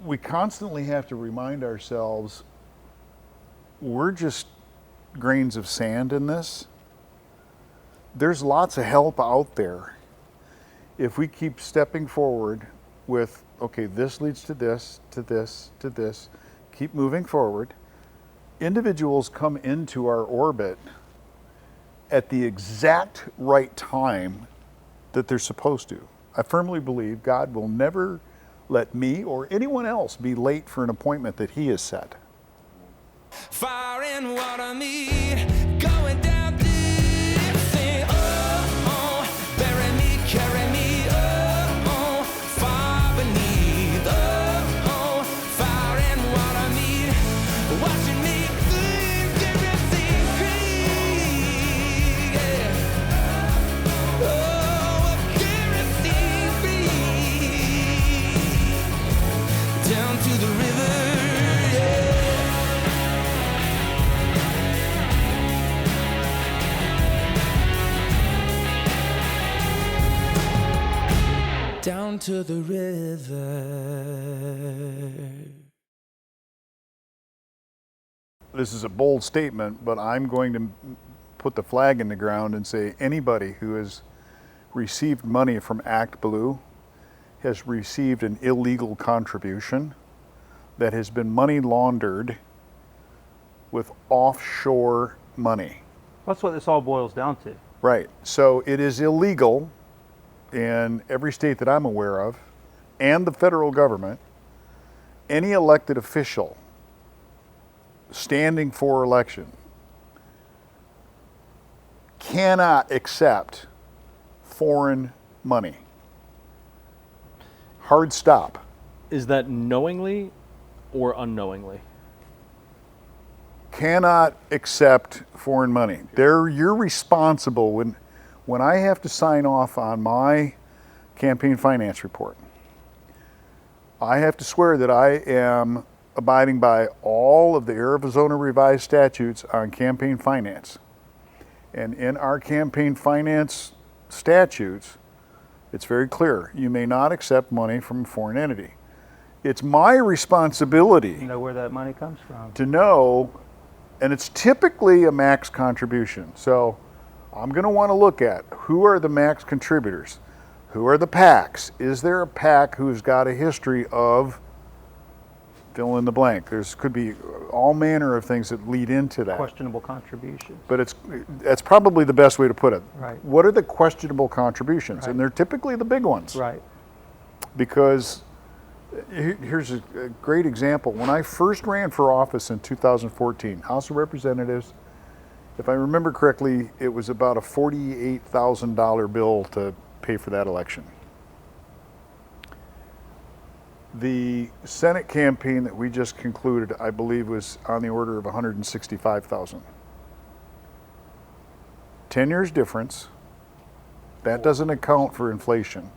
we constantly have to remind ourselves we're just grains of sand in this. There's lots of help out there. If we keep stepping forward with, okay, this leads to this, to this, to this, keep moving forward, individuals come into our orbit at the exact right time that they're supposed to. I firmly believe God will never let me or anyone else be late for an appointment that He has set. Fire and water me, going down deep, sing, oh, oh, bury me, carry me, oh, oh, far beneath, oh, oh, fire and water me, watching me sing, sing, free, yeah. Oh, sing, free, down to the river. Down to the river. This is a bold statement, but I'm going to put the flag in the ground and say anybody who has received money from ActBlue has received an illegal contribution that has been money laundered with offshore money. That's what this all boils down to. Right. So it is illegal in every state that I'm aware of, and the federal government. Any elected official standing for election cannot accept foreign money. Hard stop. Is that knowingly or unknowingly? Cannot accept foreign money. You're responsible when I have to sign off on my campaign finance report. I have to swear that I am abiding by all of the Arizona revised statutes on campaign finance. And in our campaign finance statutes, it's very clear. You may not accept money from a foreign entity. It's my responsibility You know where that money comes from. to know, and it's typically a max contribution. So I'm going to want to look at who are the max contributors, who are the PACs. Is there a PAC who's got a history of fill in the blank? Could be all manner of things that lead into that. Questionable contributions. But that's probably the best way to put it. Right. What are the questionable contributions? Right. And they're typically the big ones. Right. Because here's a great example. When I first ran for office in 2014, House of Representatives, if I remember correctly, it was about a $48,000 bill to pay for that election. The Senate campaign that we just concluded, I believe, was on the order of $165,000. 10 years difference. That doesn't account for inflation.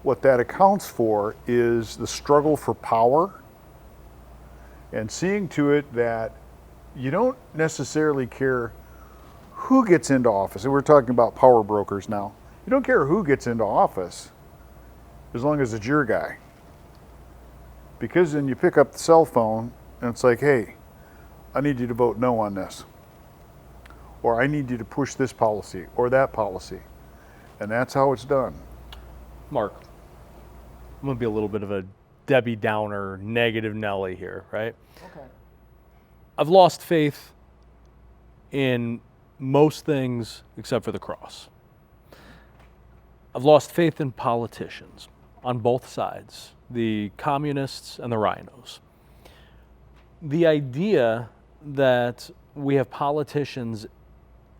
What that accounts for is the struggle for power and seeing to it that you don't necessarily care who gets into office. And we're talking about power brokers now. You don't care who gets into office as long as it's your guy. Because then you pick up the cell phone and it's like, hey, I need you to vote no on this. Or I need you to push this policy or that policy. And that's how it's done. Mark, I'm going to be a little bit of a Debbie Downer, negative Nelly here, right? Okay. I've lost faith in most things except for the cross. I've lost faith in politicians on both sides, the communists and the rhinos. The idea that we have politicians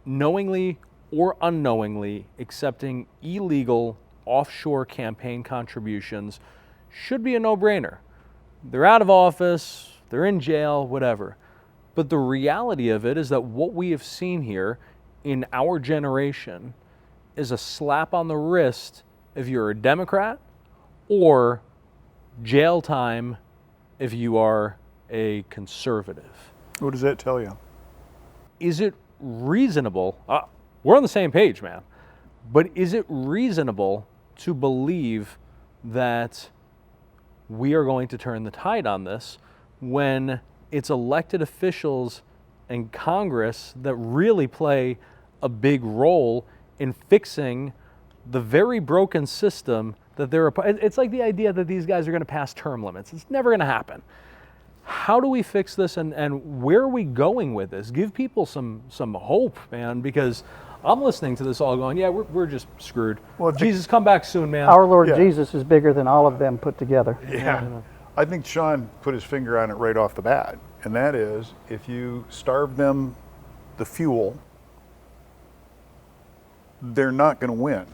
knowingly or unknowingly accepting illegal offshore campaign contributions should be a no-brainer. They're out of office, they're in jail, whatever. But the reality of it is that what we have seen here in our generation is a slap on the wrist if you're a Democrat or jail time if you are a conservative. What does that tell you? Is it reasonable? We're on the same page, man. But is it reasonable to believe that we are going to turn the tide on this when it's elected officials and Congress that really play a big role in fixing the very broken system that they're it's like the idea that these guys are going to pass term limits. It's never going to happen. How do we fix this, and where are we going with this? Give people some hope, man, because I'm listening to this all going, yeah, we're just screwed. Well, Jesus, come back soon, man. Our Lord Yeah. Jesus is bigger than all of them put together. Yeah. I think Shawn put his finger on it right off the bat, and that is if you starve them the fuel, they're not going to win.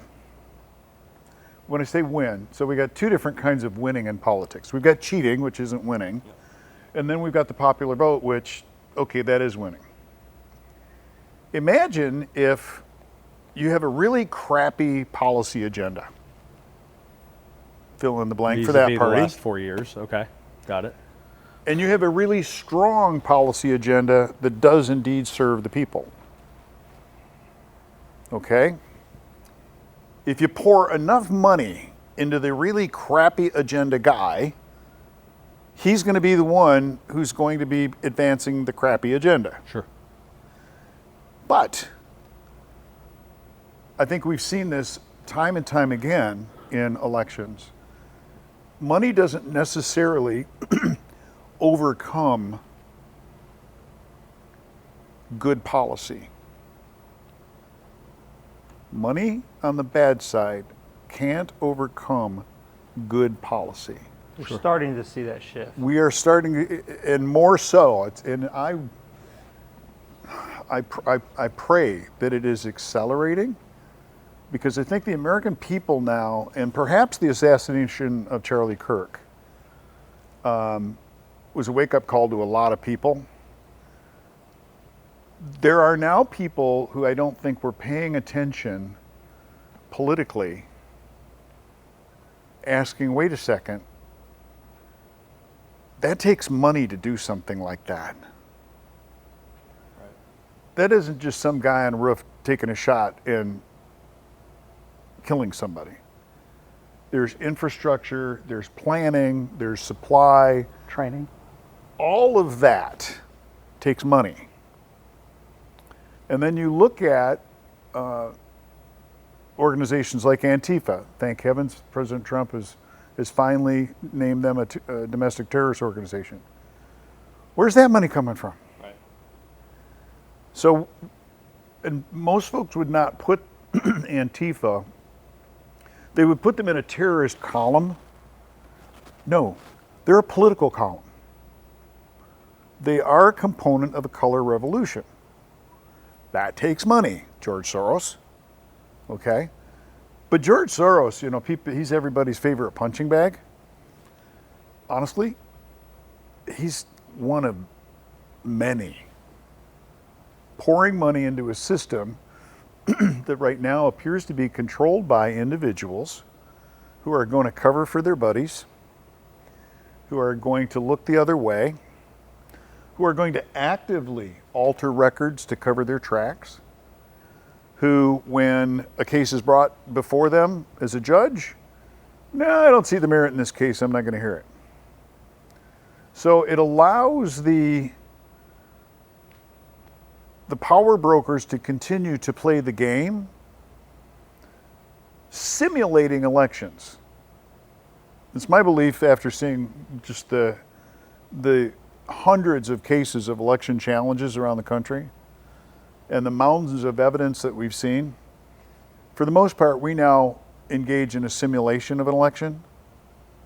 When I say win, so we got two different kinds of winning in politics. We've got cheating, which isn't winning, and then we've got the popular vote, which, okay, that is winning. Imagine if you have a really crappy policy agenda. Fill in the blank for that Vis-a-vis party. The last 4 years. Okay, got it. And you have a really strong policy agenda that does indeed serve the people. Okay? If you pour enough money into the really crappy agenda guy, he's going to be the one who's going to be advancing the crappy agenda. Sure. But I think we've seen this time and time again in elections. Money doesn't necessarily overcome good policy. Money on the bad side can't overcome good policy. We're starting to see that shift. We are starting, and more so. And I pray that it is accelerating, because I think the American people now, and perhaps the assassination of Charlie Kirk, was a wake-up call to a lot of people. There are now people who I don't think were paying attention politically, asking, wait a second, that takes money to do something like that. That isn't just some guy on a roof taking a shot and killing somebody. There's infrastructure, there's planning, there's supply. Training. All of that takes money. And then you look at organizations like Antifa. Thank heavens President Trump has finally named them a domestic terrorist organization. Where's that money coming from? Right. So, and most folks would not put Antifa, they would put them in a terrorist column. No, they're a political column. They are a component of the color revolution. That takes money, George Soros. Okay? But George Soros, you know, he's everybody's favorite punching bag. Honestly, he's one of many pouring money into a system that right now appears to be controlled by individuals who are going to cover for their buddies, who are going to look the other way, who are going to actively alter records to cover their tracks, who, when a case is brought before them as a judge, no, I don't see the merit in this case, I'm not going to hear it. So it allows the power brokers to continue to play the game, simulating elections. It's my belief, after seeing just the hundreds of cases of election challenges around the country and the mountains of evidence that we've seen, for the most part, we now engage in a simulation of an election,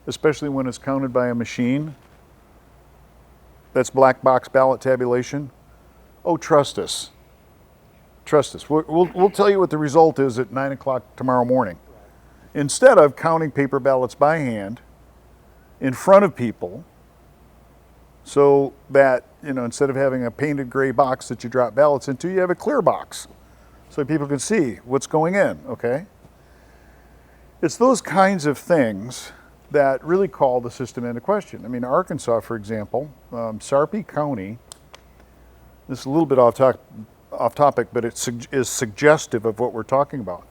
especially when it's counted by a machine. That's black box ballot tabulation. Oh, trust us. Trust us. We'll tell you what the result is at 9 o'clock tomorrow morning. Instead of counting paper ballots by hand in front of people, so that, you know, instead of having a painted gray box that you drop ballots into, you have a clear box so people can see what's going in, okay? It's those kinds of things that really call the system into question. I mean, Arkansas, for example, Sarpy County, this is a little bit off topic, but it is suggestive of what we're talking about.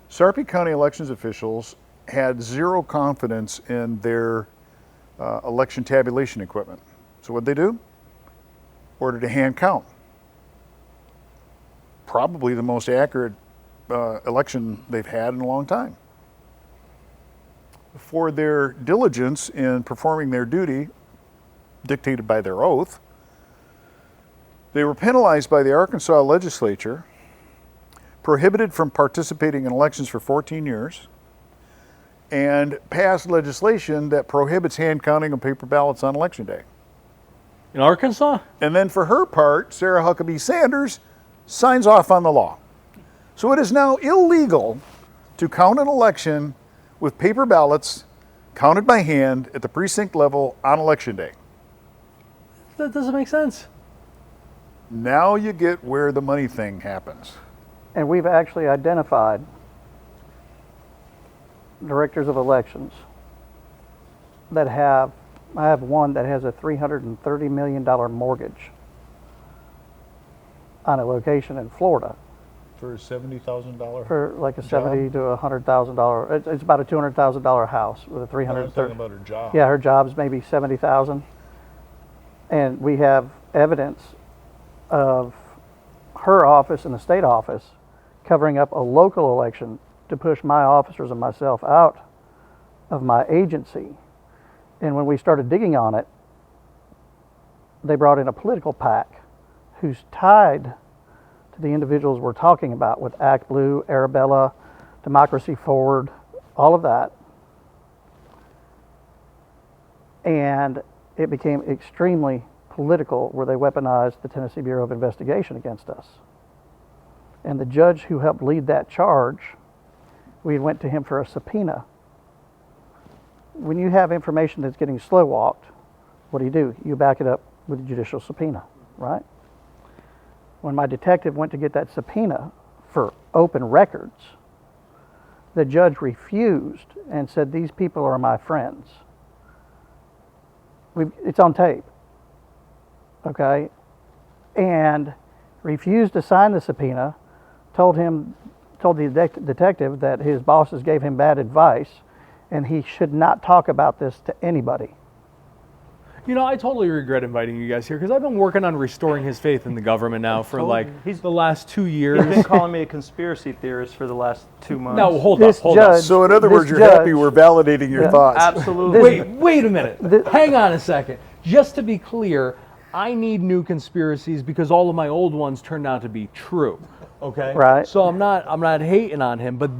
Sarpy County elections officials had zero confidence in their election tabulation equipment. So what'd they do? Ordered a hand count. Probably the most accurate election they've had in a long time. For their diligence in performing their duty, dictated by their oath, they were penalized by the Arkansas legislature, prohibited from participating in elections for 14 years, and passed legislation that prohibits hand counting of paper ballots on election day. In Arkansas? And then for her part, Sarah Huckabee Sanders signs off on the law. So it is now illegal to count an election with paper ballots counted by hand at the precinct level on election day. That doesn't make sense. Now you get where the money thing happens. And we've actually identified directors of elections that have, I have one that has a $330 million mortgage on a location in Florida For a $70,000? for like a Job? $70,000 to $100,000. It's about a $200,000 house with a I was talking $330. about her job. Yeah, her job's maybe $70,000, and we have evidence of her office and the state office covering up a local election to push my officers and myself out of my agency. And when we started digging on it, they brought in a political PAC who's tied to the individuals we're talking about with ActBlue, Arabella, Democracy Forward, all of that. And it became extremely political, where they weaponized the Tennessee Bureau of Investigation against us. And the judge who helped lead that charge, we went to him for a subpoena. When you have information that's getting slow walked, what do? You back it up with a judicial subpoena, right? When my detective went to get that subpoena for open records, the judge refused and said, "These people are my friends." It's on tape, okay? And refused to sign the subpoena, told the detective that his bosses gave him bad advice and he should not talk about this to anybody. You know, I totally regret inviting you guys here because I've been working on restoring his faith in the government now for like the last 2 years. He's been calling me a conspiracy theorist for the last 2 months. No, hold This up. judge- So in other This words, you're judge- happy we're validating your Yeah. thoughts. Absolutely. Wait a minute. Hang on a second. Just to be clear, I need new conspiracies because all of my old ones turned out to be true. Okay. Right. So I'm not hating on him, but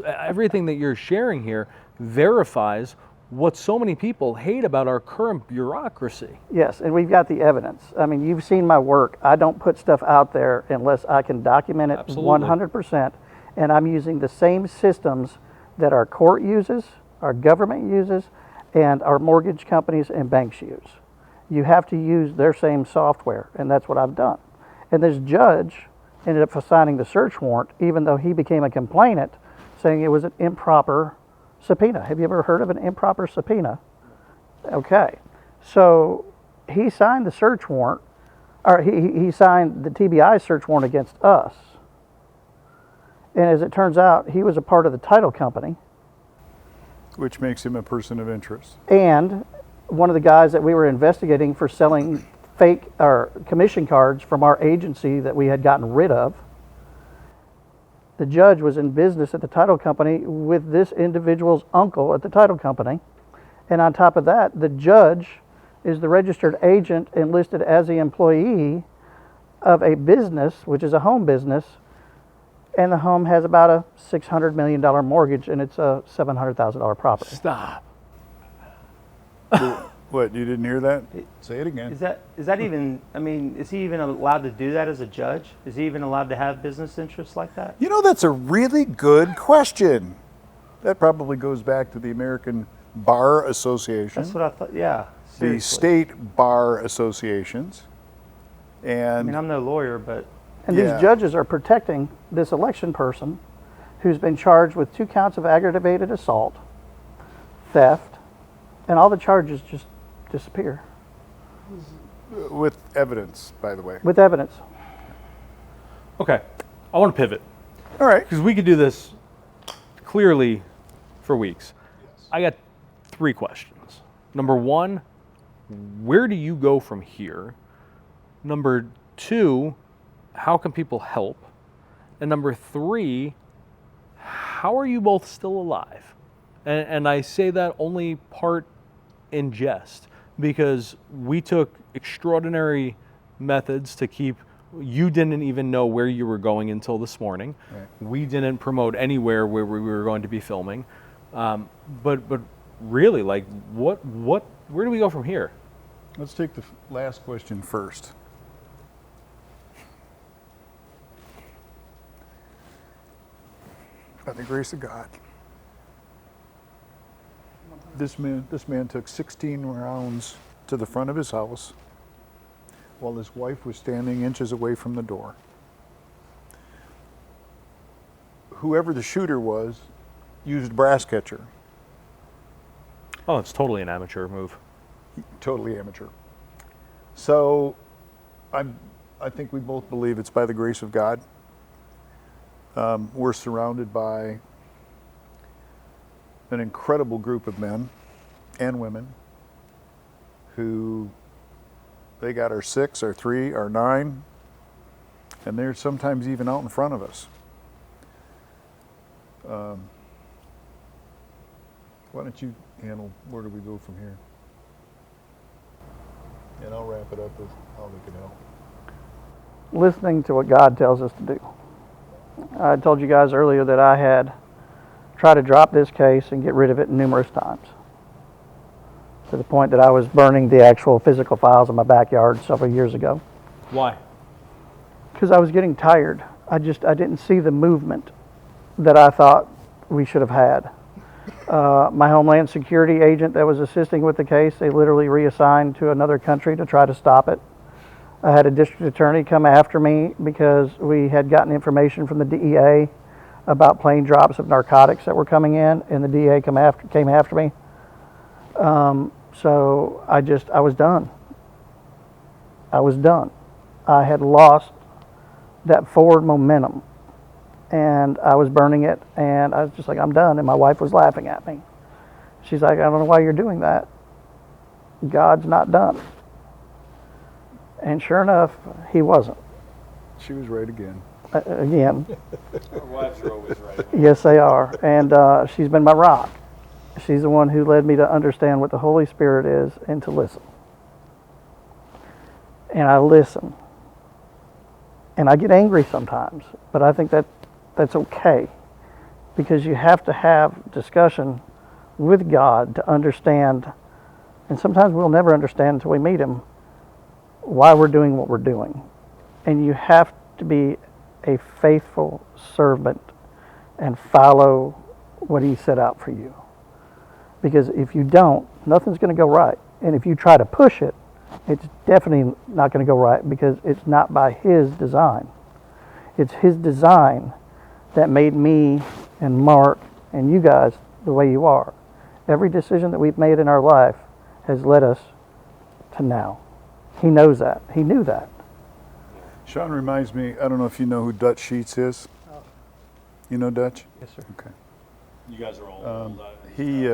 everything that you're sharing here verifies what so many people hate about our current bureaucracy. Yes, and we've got the evidence. I mean, you've seen my work. I don't put stuff out there unless I can document it Absolutely. 100%. And I'm using the same systems that our court uses, our government uses, and our mortgage companies and banks use. You have to use their same software, and that's what I've done. And this judge ended up signing the search warrant, even though he became a complainant, saying it was an improper subpoena. Have you ever heard of an improper subpoena? Okay, so he signed the search warrant, or he signed the TBI search warrant against us. And as it turns out, he was a part of the title company, Which makes him a person of interest. and one of the guys that we were investigating for selling fake or commission cards from our agency that we had gotten rid of. The judge was in business at the title company with this individual's uncle at the title company. And on top of that, the judge is the registered agent and listed as the employee of a business, which is a home business. And the home has about a $600 million mortgage, and it's a $700,000 property. Stop. What, you didn't hear that? Say it again. Is that even, I mean, is he even allowed to do that as a judge? Is he even allowed to have business interests like that? You know, that's a really good question. That probably goes back to the American Bar Association, That's what I thought, yeah. the Seriously. state bar associations. I And mean, I'm no lawyer, but And Yeah. these judges are protecting this election person who's been charged with 2 counts of aggravated assault, theft, and all the charges just disappear with evidence, by the way. with evidence. Okay. I want to pivot All right. because we could do this clearly for weeks. I got 3 questions. Number one, where do you go from here? Number two, how can people help? And number three, how are you both still alive? And I say that only part in jest, because we took extraordinary methods to keep, you didn't even know where you were going until this morning. Right. We didn't promote anywhere where we were going to be filming. But really, like, where do we go from here? Let's take the last question first. By the grace of God. This man took 16 rounds to the front of his house while his wife was standing inches away from the door. Whoever the shooter was used a brass catcher. Oh, it's totally an amateur move. Totally amateur. So I think we both believe it's by the grace of God. We're surrounded by an incredible group of men and women who, they got our 6, our 3, our 9, and they're sometimes even out in front of us. Why don't you handle where do we go from here? And I'll wrap it up with how we can help. Listening to what God tells us to do. I told you guys earlier that I had tried to drop this case and get rid of it numerous times, to the point that I was burning the actual physical files in my backyard several years ago. Why? Because I was getting tired. I didn't see the movement that I thought we should have had. My Homeland Security agent that was assisting with the case, they literally reassigned to another country to try to stop it. I had a district attorney come after me because we had gotten information from the DEA about plane drops of narcotics that were coming in, and the DEA came after me. So I was done. I was done. I had lost that forward momentum, and I was burning it, and I was just like, I'm done. And my wife was laughing at me. She's like, I don't know why you're doing that. God's not done. And sure enough, he wasn't. She was right again. Again. Our wives are always right. Yes, they are. And she's been my rock. She's the one who led me to understand what the Holy Spirit is and to listen. And I listen. And I get angry sometimes, but I think that's okay, because you have to have discussion with God to understand, and sometimes we'll never understand until we meet him, why we're doing what we're doing. And you have to be a faithful servant and follow what he set out for you. Because if you don't, nothing's going to go right. And if you try to push it, it's definitely not going to go right, because it's not by his design. It's his design that made me and Mark and you guys the way you are. Every decision that we've made in our life has led us to now. He knows that. He knew that. Shawn reminds me, I don't know if you know who Dutch Sheets is. You know Dutch? Yes, sir. Okay. You guys are all old. He,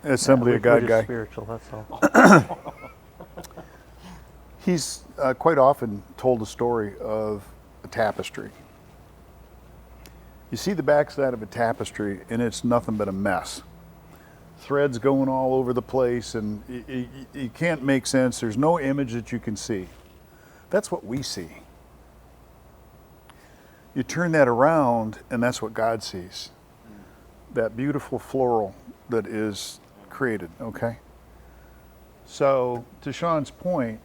Assembly of God guy. Spiritual, that's all. He's quite often told a story of a tapestry. You see the backside of a tapestry, and it's nothing but a mess. Threads going all over the place, and you can't make sense. There's no image that you can see. That's what we see. You turn that around, and that's what God sees. That beautiful floral that is created, okay? So, to Shawn's point,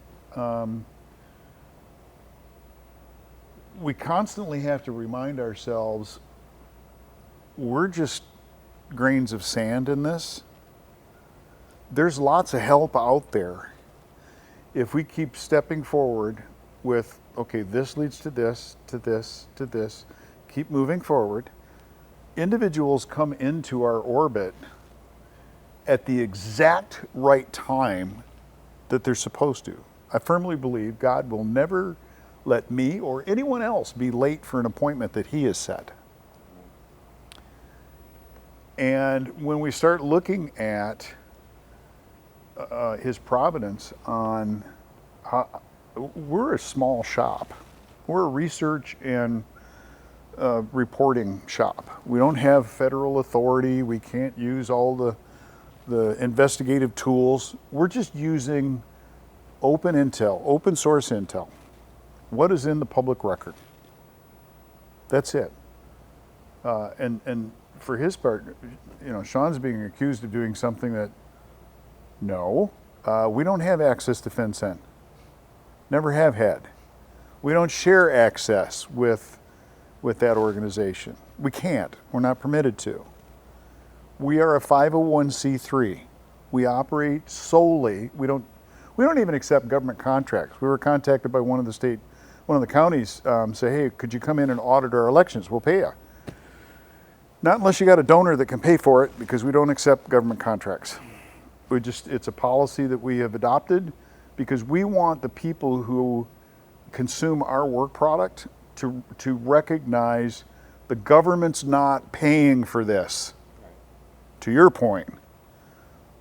we constantly have to remind ourselves we're just grains of sand in this. There's lots of help out there. If we keep stepping forward with, okay, this leads to this, to this, to this, keep moving forward, individuals come into our orbit at the exact right time that they're supposed to. I firmly believe God will never let me or anyone else be late for an appointment that he has set. And when we start looking at his providence on how we're a small shop. We're a research and reporting shop. We don't have federal authority. We can't use all the investigative tools. We're just using open intel, open source intel. What is in the public record? That's it. And for his part, Shawn's being accused of doing something that, no, we don't have access to FinCEN. Never have had. We don't share access with that organization. We can't. We're not permitted to. We are a 501c3. We operate solely. We don't even accept government contracts. We were contacted by one of the counties, say, hey, could you come in and audit our elections? We'll pay you. Not unless you got a donor that can pay for it, because we don't accept government contracts. It's a policy that we have adopted because we want the people who consume our work product to recognize the government's not paying for this. To your point,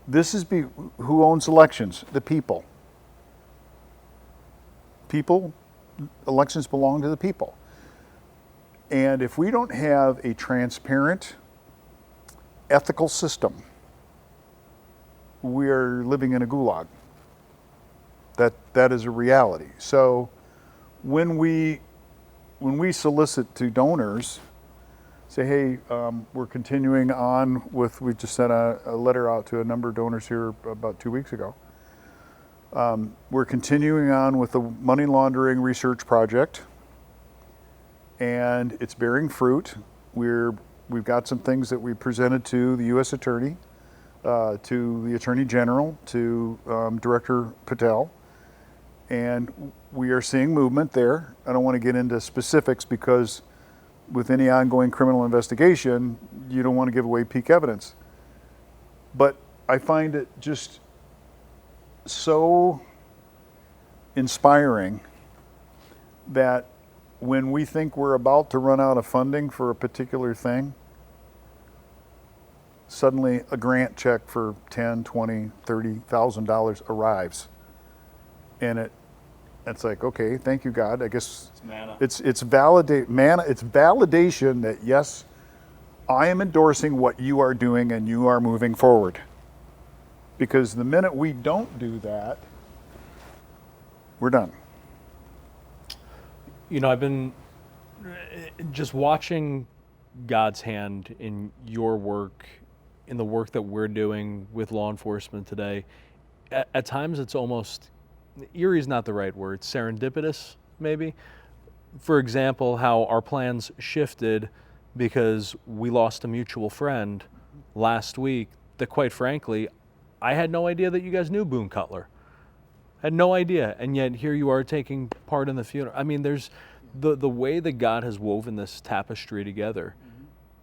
this is who owns elections? The people. Elections belong to the people. And if we don't have a transparent, ethical system, we're living in a gulag. That is a reality. So when we solicit to donors, say, hey, we're continuing on with, we just sent a letter out to a number of donors here about 2 weeks ago. We're continuing on with the money laundering research project, and it's bearing fruit. We've got some things that we presented to the U.S. Attorney, to the Attorney General, to Director Patel, and we are seeing movement there. I don't want to get into specifics because with any ongoing criminal investigation, you don't want to give away peak evidence. But I find it just so inspiring that when we think we're about to run out of funding for a particular thing, suddenly a grant check for $10,000, $20,000, $30,000 arrives. And it's like, okay, thank you, God. I guess it's validation that, yes, I am endorsing what you are doing and you are moving forward. Because the minute we don't do that, we're done. I've been just watching God's hand in your work, in the work that we're doing with law enforcement today. At times it's almost, eerie is not the right word, serendipitous maybe. For example, how our plans shifted because we lost a mutual friend last week that, quite frankly, I had no idea that you guys knew Boone Cutler. I had no idea, and yet here you are taking part in the funeral. I mean, there's the way that God has woven this tapestry together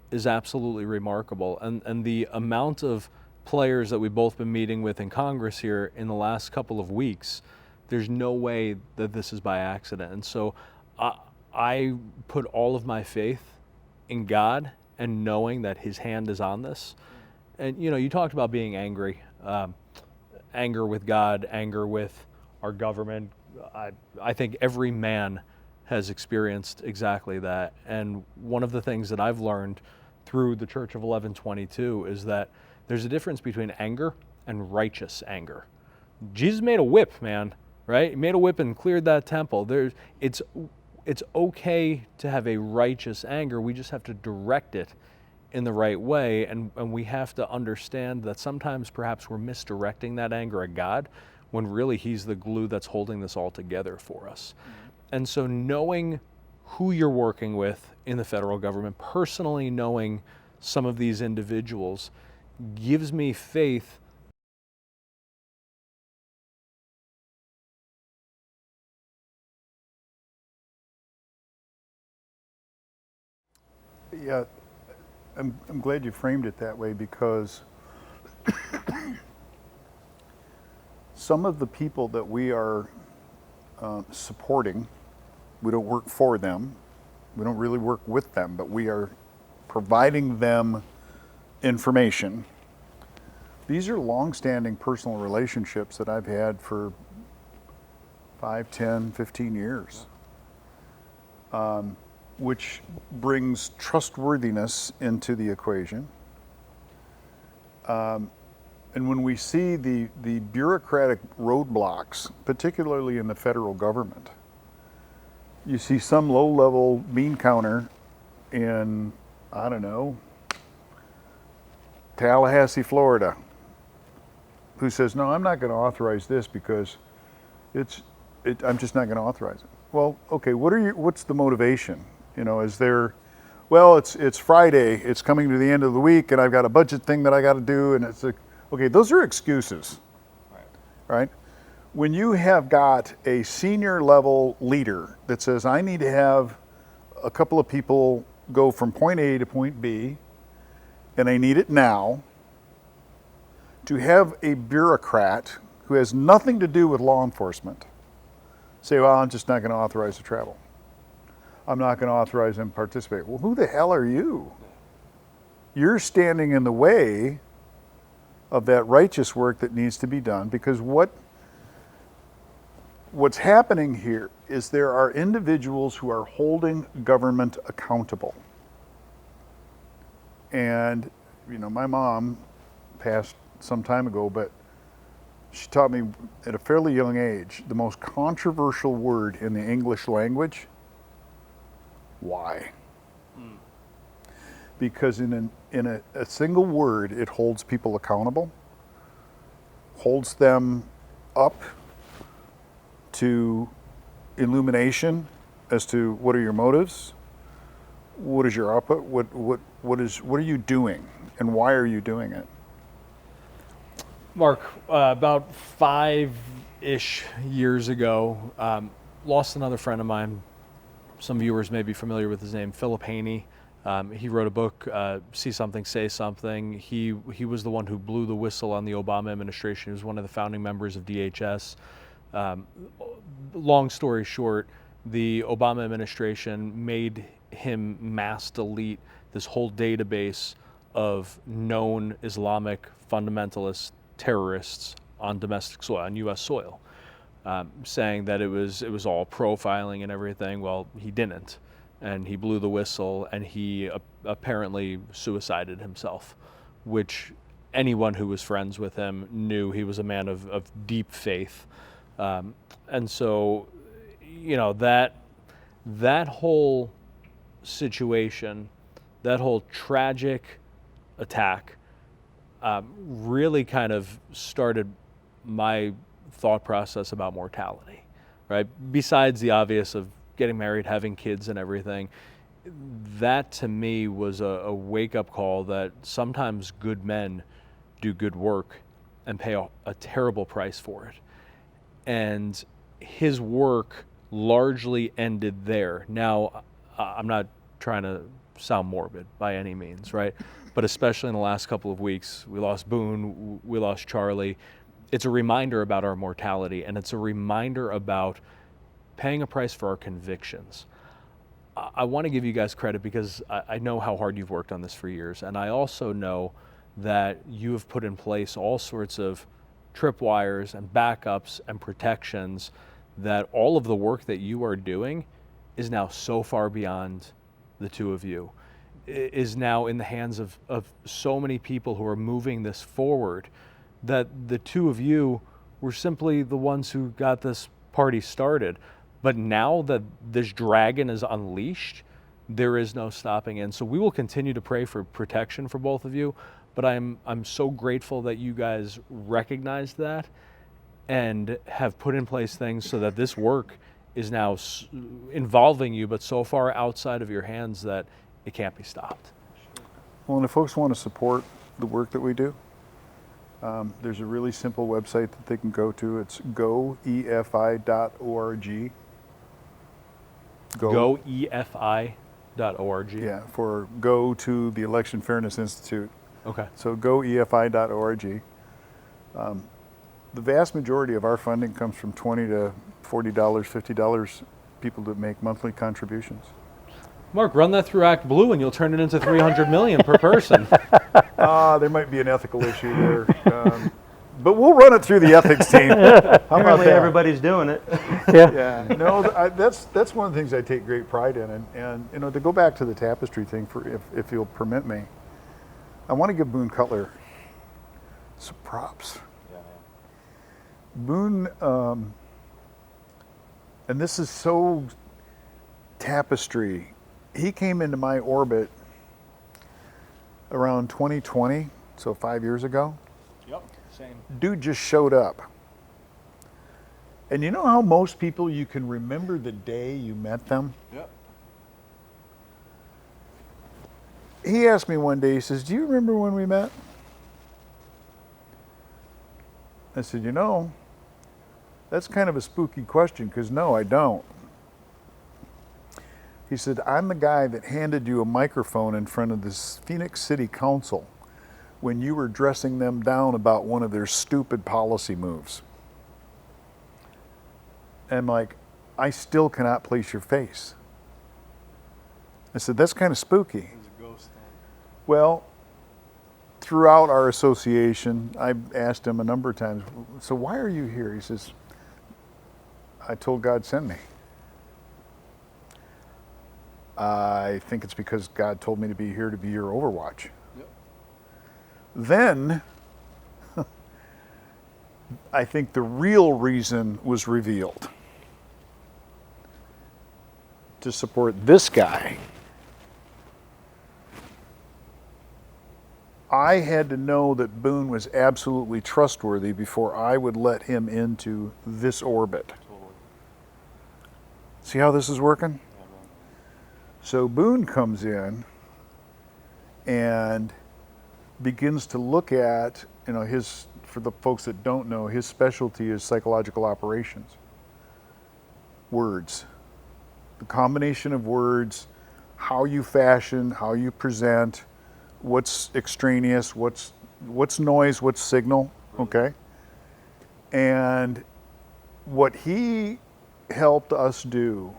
is absolutely remarkable, and the amount of players that we've both been meeting with in Congress here in the last couple of weeks, there's no way that this is by accident. And so I put all of my faith in God and knowing that His hand is on this. And you talked about being angry. Anger with God, anger with our government. I think every man has experienced exactly that. And one of the things that I've learned through the Church of 1122 is that there's a difference between anger and righteous anger. Jesus made a whip, man, right? He made a whip and cleared that temple. It's okay to have a righteous anger. We just have to direct it in the right way, and we have to understand that sometimes perhaps we're misdirecting that anger at God when really He's the glue that's holding this all together for us. And so knowing who you're working with in the federal government, personally knowing some of these individuals, gives me faith Yeah, I'm glad you framed it that way, because some of the people that we are supporting, we don't work for them, we don't really work with them, but we are providing them information. These are long-standing personal relationships that I've had for 5, 10, 15 years, which brings trustworthiness into the equation. And when we see the bureaucratic roadblocks, particularly in the federal government, you see some low-level bean counter in, I don't know, Tallahassee, Florida, who says, no, I'm not going to authorize this because I'm just not going to authorize it. Well, okay, what's the motivation? You know, is there, well, it's Friday, it's coming to the end of the week, and I've got a budget thing that I got to do, and it's okay, those are excuses, right? When you have got a senior level leader that says, I need to have a couple of people go from point A to point B, and I need it now, to have a bureaucrat who has nothing to do with law enforcement say, well, I'm just not going to authorize the travel. I'm not going to authorize them to participate. Well, who the hell are you? You're standing in the way of that righteous work that needs to be done, because what's happening here is there are individuals who are holding government accountable. And, you know, my mom passed some time ago, but she taught me at a fairly young age the most controversial word in the English language: why? Because in a single word, it holds people accountable, holds them up to illumination as to what are your motives, what is your output, what are you doing, and why are you doing it? Mark, about 5-ish years ago, lost another friend of mine. Some viewers may be familiar with his name, Philip Haney. He wrote a book, See Something, Say Something. He was the one who blew the whistle on the Obama administration. He was one of the founding members of DHS. Long story short, the Obama administration made him mass delete this whole database of known Islamic fundamentalist terrorists on domestic soil, on U.S. soil, saying that it was all profiling and everything. Well, he didn't, and he blew the whistle, and he apparently suicided himself, which anyone who was friends with him knew he was a man of deep faith. And so, you know, that whole situation, that whole tragic attack, really kind of started my thought process about mortality, right? Besides the obvious of getting married, having kids and everything, that to me was a wake-up call that sometimes good men do good work and pay a terrible price for it. And his work largely ended there. Now, I'm not trying to sound morbid by any means, right? But especially in the last couple of weeks, we lost Boone, we lost Charlie. It's a reminder about our mortality, and it's a reminder about paying a price for our convictions. I want to give you guys credit because I know how hard you've worked on this for years, and I also know that you have put in place all sorts of tripwires and backups and protections, that all of the work that you are doing is now so far beyond the two of you, is now in the hands of so many people who are moving this forward, that the two of you were simply the ones who got this party started. But now that this dragon is unleashed, there is no stopping it. And so we will continue to pray for protection for both of you, but I'm so grateful that you guys recognized that and have put in place things so that this work is now involving you, but so far outside of your hands that it can't be stopped. Well, and if folks want to support the work that we do, there's a really simple website that they can go to. It's goefi.org. Goefi.org. Yeah, for go to the Election Fairness Institute. Okay. So goefi.org. The vast majority of our funding comes from $20 to $40, $50 people that make monthly contributions. Mark, run that through ActBlue and you'll turn it into $300 million per person. There might be an ethical issue there. But we'll run it through the ethics team. How about Apparently that? everybody's doing it. Yeah. No, that's one of the things I take great pride in. And you know, to go back to the tapestry thing, if you'll permit me, I want to give Boone Cutler some props. Boone, and this is so tapestry. He came into my orbit around 2020, so 5 years ago. Yep, same. Dude just showed up. And you know how most people, you can remember the day you met them? Yep. He asked me one day, he says, "Do you remember when we met?" I said, "You know, that's kind of a spooky question, because no, I don't." He said, "I'm the guy that handed you a microphone in front of this Phoenix City Council when you were dressing them down about one of their stupid policy moves." And I'm like, "I still cannot place your face." I said, "That's kind of spooky." Well, throughout our association, I asked him a number of times, "So why are you here?" He says, "I told God send me." I think it's because God told me to be here to be your Overwatch. Yep. Then, I think the real reason was revealed. To support this guy. I had to know that Boone was absolutely trustworthy before I would let him into this orbit. Totally. See how this is working? Yeah, so Boone comes in and begins to look at, you know, for the folks that don't know, his specialty is psychological operations. Words. The combination of words, how you fashion, how you present, what's extraneous, what's noise, what's signal, okay? And what he helped us do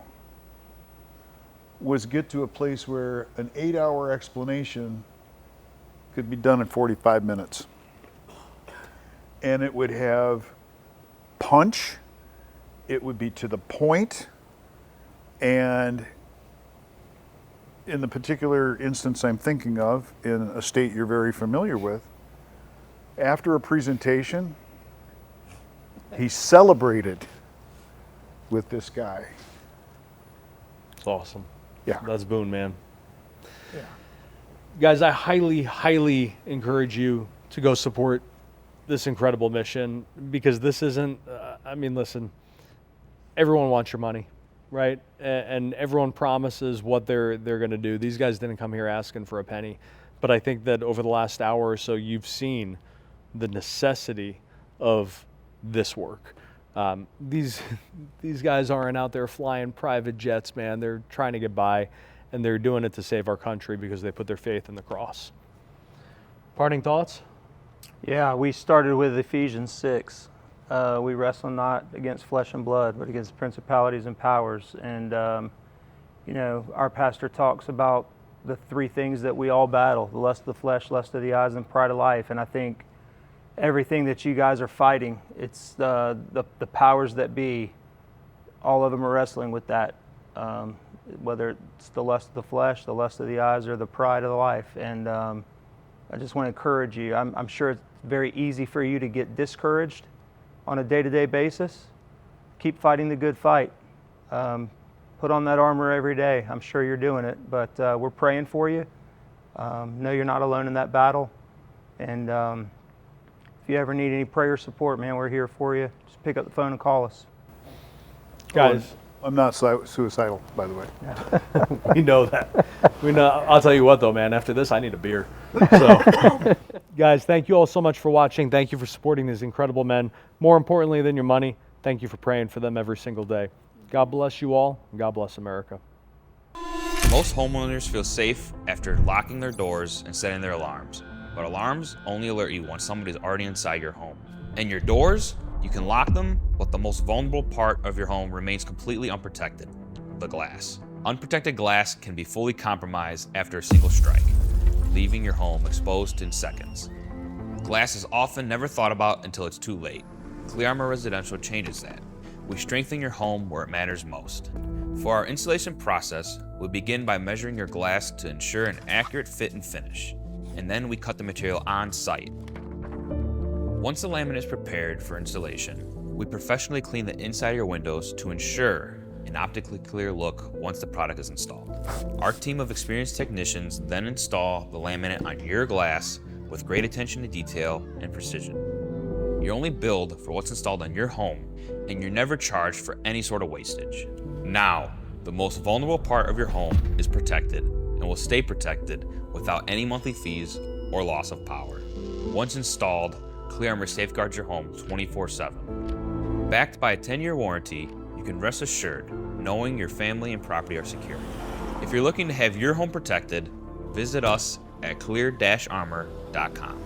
was get to a place where an 8-hour explanation could be done in 45 minutes. And it would have punch, it would be to the point, and in the particular instance I'm thinking of, in a state you're very familiar with, after a presentation, he celebrated with this guy. It's awesome. Yeah. That's Boone, man. Yeah. Guys, I highly, highly encourage you to go support this incredible mission, because this isn't, I mean, listen, everyone wants your money. Right, and everyone promises what they're going to do. These guys didn't come here asking for a penny, but I think that over the last hour or so, you've seen the necessity of this work. These guys aren't out there flying private jets, man. They're trying to get by, and they're doing it to save our country because they put their faith in the cross. Parting thoughts? Yeah, we started with Ephesians 6. We wrestle not against flesh and blood, but against principalities and powers. And, you know, our pastor talks about the three things that we all battle: the lust of the flesh, lust of the eyes, and pride of life. And I think everything that you guys are fighting, it's the powers that be, all of them are wrestling with that. Whether it's the lust of the flesh, the lust of the eyes, or the pride of the life. And I just want to encourage you. I'm sure it's very easy for you to get discouraged on a day-to-day basis. Keep fighting the good fight. Put on that armor every day. I'm sure you're doing it, but we're praying for you. Know you're not alone in that battle. And if you ever need any prayer support, man, we're here for you. Just pick up the phone and call us. Guys, I'm not suicidal, by the way. we know that. We know. I'll tell you what, though, man. After this, I need a beer. So, guys, thank you all so much for watching. Thank you for supporting these incredible men. More importantly than your money, thank you for praying for them every single day. God bless you all, and God bless America. Most homeowners feel safe after locking their doors and setting their alarms. But alarms only alert you once somebody's already inside your home. And your doors, you can lock them, but the most vulnerable part of your home remains completely unprotected: the glass. Unprotected glass can be fully compromised after a single strike. leaving your home exposed in seconds. Glass is often never thought about until it's too late. Clear Armor Residential changes that. We strengthen your home where it matters most. For our installation process, we begin by measuring your glass to ensure an accurate fit and finish, and then we cut the material on site. Once the laminate is prepared for installation, we professionally clean the inside of your windows to ensure an optically clear look once the product is installed. Our team of experienced technicians then install the laminate on your glass with great attention to detail and precision. You're only billed for what's installed on your home, and you're never charged for any sort of wastage. Now, the most vulnerable part of your home is protected and will stay protected without any monthly fees or loss of power. Once installed, Clear Armor safeguards your home 24/7. Backed by a 10-year warranty, you can rest assured knowing your family and property are secure. If you're looking to have your home protected, visit us at clear-armor.com.